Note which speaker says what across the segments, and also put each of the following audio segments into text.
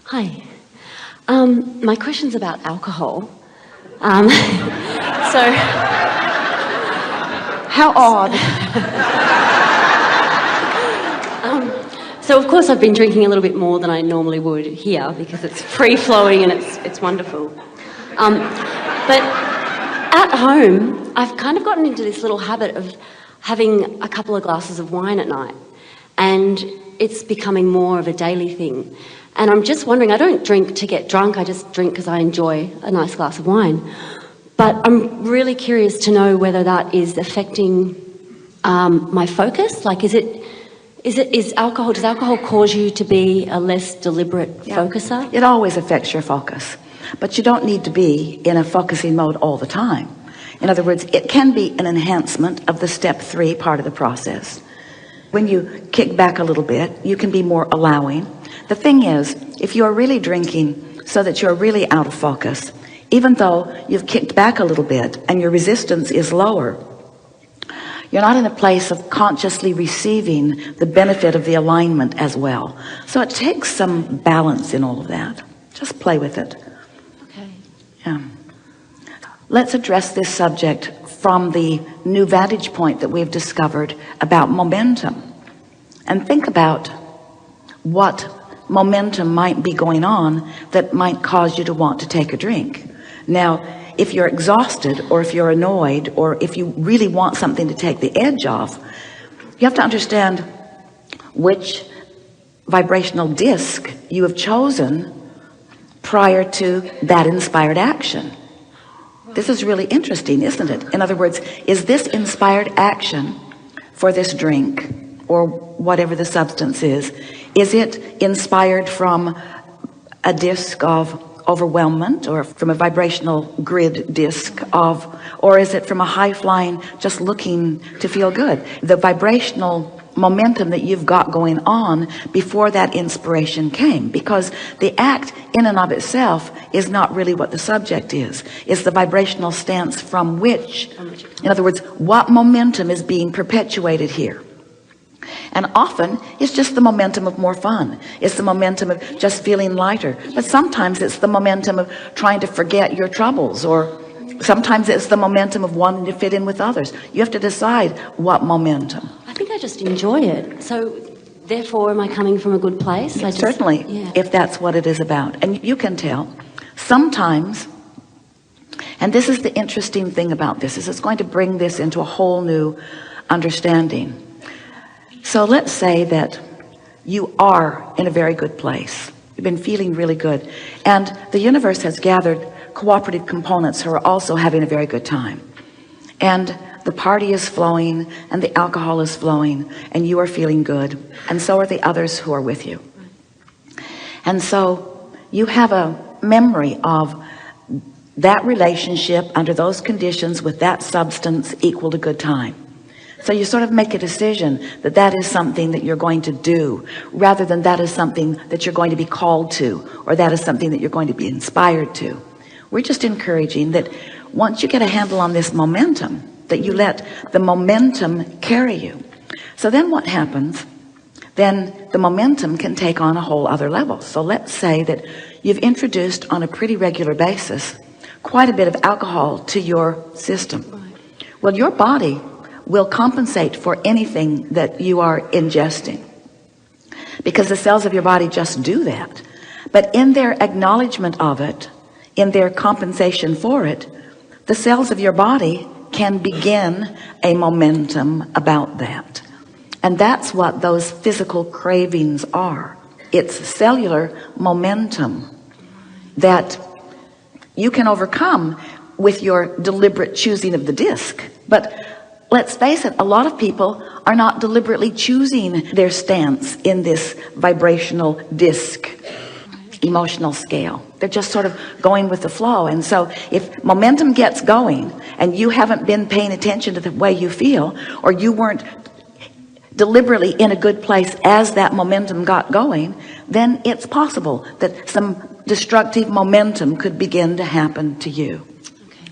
Speaker 1: Hi. My question's about alcohol. So,
Speaker 2: How odd.
Speaker 1: so of course I've been drinking a little bit more than I normally would here because it's free-flowing and it's wonderful. But at home, I've kind of gotten into this little habit of having a couple of glasses of wine at night, and it's becoming more of a daily thing. And I'm just wondering, I don't drink to get drunk, I just drink because I enjoy a nice glass of wine. But I'm really curious to know whether that is affecting my focus. Like, does alcohol cause you to be a less deliberate focuser?
Speaker 2: It always affects your focus, but you don't need to be in a focusing mode all the time. In other words, it can be an enhancement of the step 3 part of the process. When you kick back a little bit, you can be more allowing. The thing is, if you're really drinking so that you're really out of focus, even though you've kicked back a little bit and your resistance is lower, you're not in a place of consciously receiving the benefit of the alignment as well. So it takes some balance in all of that. Just play with it.
Speaker 1: Okay.
Speaker 2: Yeah. Let's address this subject from the new vantage point that we've discovered about momentum, and think about what momentum might be going on that might cause you to want to take a drink. Now, if you're exhausted, or if you're annoyed, or if you really want something to take the edge off, you have to understand which vibrational disc you have chosen prior to that inspired action. This is really interesting, isn't it? In other words, is this inspired action for this drink or whatever the substance is it inspired from a disc of overwhelmment, or from a vibrational grid disc of, or is it from a high flying just looking to feel good? The vibrational momentum that you've got going on before that inspiration came, because the act in and of itself is not really what the subject is. It's the vibrational stance from which, in other words, what momentum is being perpetuated here. And often it's just the momentum of more fun. It's the momentum of just feeling lighter. But sometimes it's the momentum of trying to forget your troubles, or sometimes it's the momentum of wanting to fit in with others. You have to decide what momentum.
Speaker 1: I think I just enjoy it. So therefore, am I coming from a good place?
Speaker 2: Certainly, if that's what it is about. And you can tell sometimes, and this is the interesting thing about this, is it's going to bring this into a whole new understanding. So let's say that you are in a very good place. You've been feeling really good, and the universe has gathered cooperative components who are also having a very good time, and the party is flowing and the alcohol is flowing and you are feeling good, and so are the others who are with you. And so you have a memory of that relationship under those conditions with that substance equal to good time. So you sort of make a decision that that is something that you're going to do, rather than that is something that you're going to be called to, or that is something that you're going to be inspired to. We're just encouraging that once you get a handle on this momentum, that you let the momentum carry you. So then what happens? Then the momentum can take on a whole other level. So let's say that you've introduced on a pretty regular basis quite a bit of alcohol to your system. Well, your body will compensate for anything that you are ingesting, because the cells of your body just do that. But in their acknowledgement of it, in their compensation for it, the cells of your body can begin a momentum about that. And that's what those physical cravings are. It's cellular momentum that you can overcome with your deliberate choosing of the disc. But let's face it, a lot of people are not deliberately choosing their stance in this vibrational disc emotional scale. They're just sort of going with the flow. And so if momentum gets going and you haven't been paying attention to the way you feel, or you weren't deliberately in a good place as that momentum got going, then it's possible that some destructive momentum could begin to happen to you.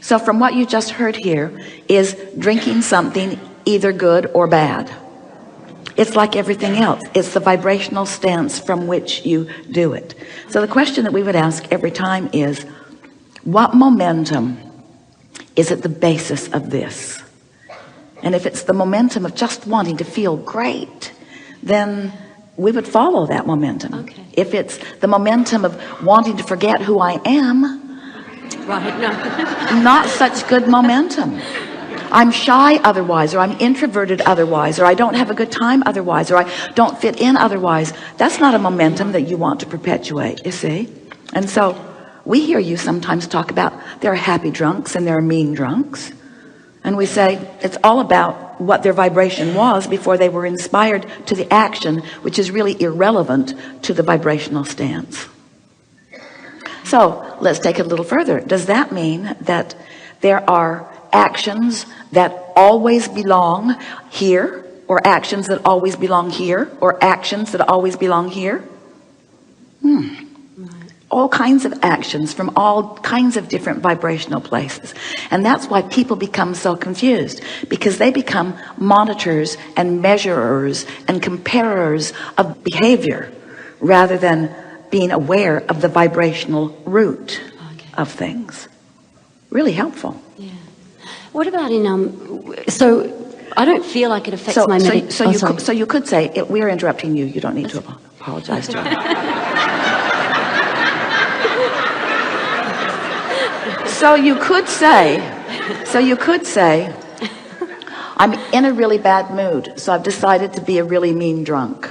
Speaker 2: So from what you just heard here, is drinking something either good or bad? It's like everything else. It's the vibrational stance from which you do it. So the question that we would ask every time is, what momentum is at the basis of this? And if it's the momentum of just wanting to feel great, then we would follow that momentum.
Speaker 1: Okay.
Speaker 2: If it's the momentum of wanting to forget who I am,
Speaker 1: Right, no.
Speaker 2: not such good momentum. I'm shy otherwise, or I'm introverted otherwise, or I don't have a good time otherwise, or I don't fit in otherwise. That's not a momentum that you want to perpetuate, you see. And so we hear you sometimes talk about there are happy drunks and there are mean drunks, and we say it's all about what their vibration was before they were inspired to the action, which is really irrelevant to the vibrational stance. So let's take it a little further. Does that mean that there are actions that always belong here, or actions that always belong here, or actions that always belong here? All kinds of actions from all kinds of different vibrational places. And that's why people become so confused, because they become monitors and measurers and comparers of behavior rather than being aware of the vibrational root of things. Really helpful.
Speaker 1: Yeah. What about so I don't feel like it affects my meditation.
Speaker 2: So you could say, we're interrupting you. You don't need to apologize to us. So you could say, I'm in a really bad mood, so I've decided to be a really mean drunk.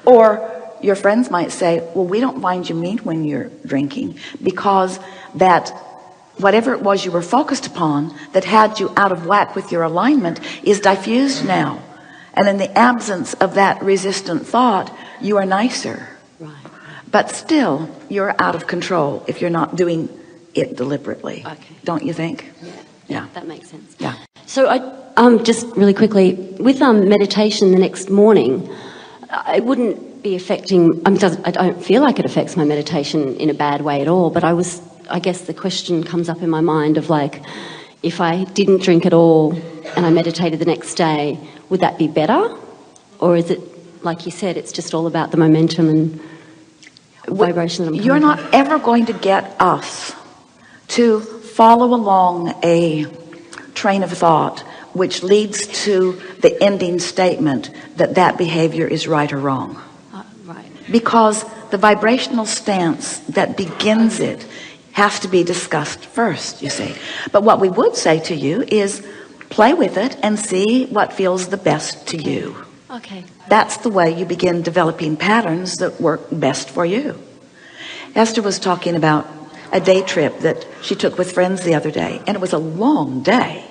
Speaker 2: Or your friends might say, well, we don't find you mean when you're drinking, because that whatever it was you were focused upon that had you out of whack with your alignment is diffused now, and in the absence of that resistant thought, you are nicer.
Speaker 1: Right.
Speaker 2: But still you're out of control if you're not doing it deliberately.
Speaker 1: Okay.
Speaker 2: Don't you think? Yeah.
Speaker 1: That makes sense.
Speaker 2: Yeah.
Speaker 1: So I just really quickly, with meditation the next morning, it wouldn't be affecting, I don't feel like it affects my meditation in a bad way at all, but I guess the question comes up in my mind of like, if I didn't drink at all and I meditated the next day, would that be better? Or is it, like you said, it's just all about the momentum and vibration that I'm
Speaker 2: You're not ever going to get us to follow along a train of thought which leads to the ending statement that that behavior is right or wrong.
Speaker 1: Right.
Speaker 2: Because the vibrational stance that begins it has to be discussed first, you see. But what we would say to you is play with it and see what feels the best to you.
Speaker 1: Okay.
Speaker 2: That's the way you begin developing patterns that work best for you. Esther was talking about a day trip that she took with friends the other day, and it was a long day,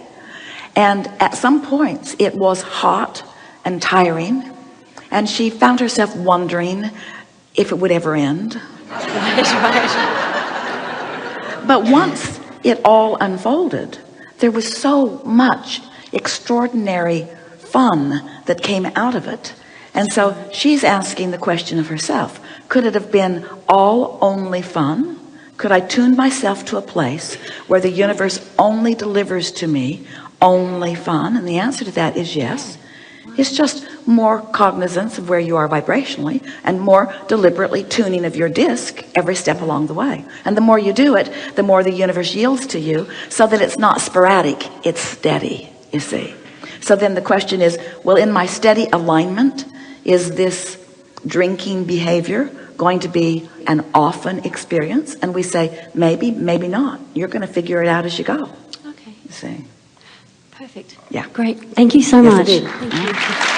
Speaker 2: and at some points it was hot and tiring, and she found herself wondering if it would ever end.
Speaker 1: Right.
Speaker 2: But once it all unfolded, there was so much extraordinary fun that came out of it. And so she's asking the question of herself, could it have been all only fun? Could I tune myself to a place where the universe only delivers to me only fun? And the answer to that is yes. It's just more cognizance of where you are vibrationally and more deliberately tuning of your disc every step along the way. And the more you do it, the more the universe yields to you, so that it's not sporadic, it's steady, you see. So then the question is, well, in my steady alignment, is this drinking behavior going to be an often experience? And we say, maybe, maybe not. You're going to figure it out as you go.
Speaker 1: Okay.
Speaker 2: You see.
Speaker 1: Perfect.
Speaker 2: Yeah.
Speaker 1: Great. Thank you so
Speaker 2: Yes,
Speaker 1: much.
Speaker 2: indeed.
Speaker 1: Thank you.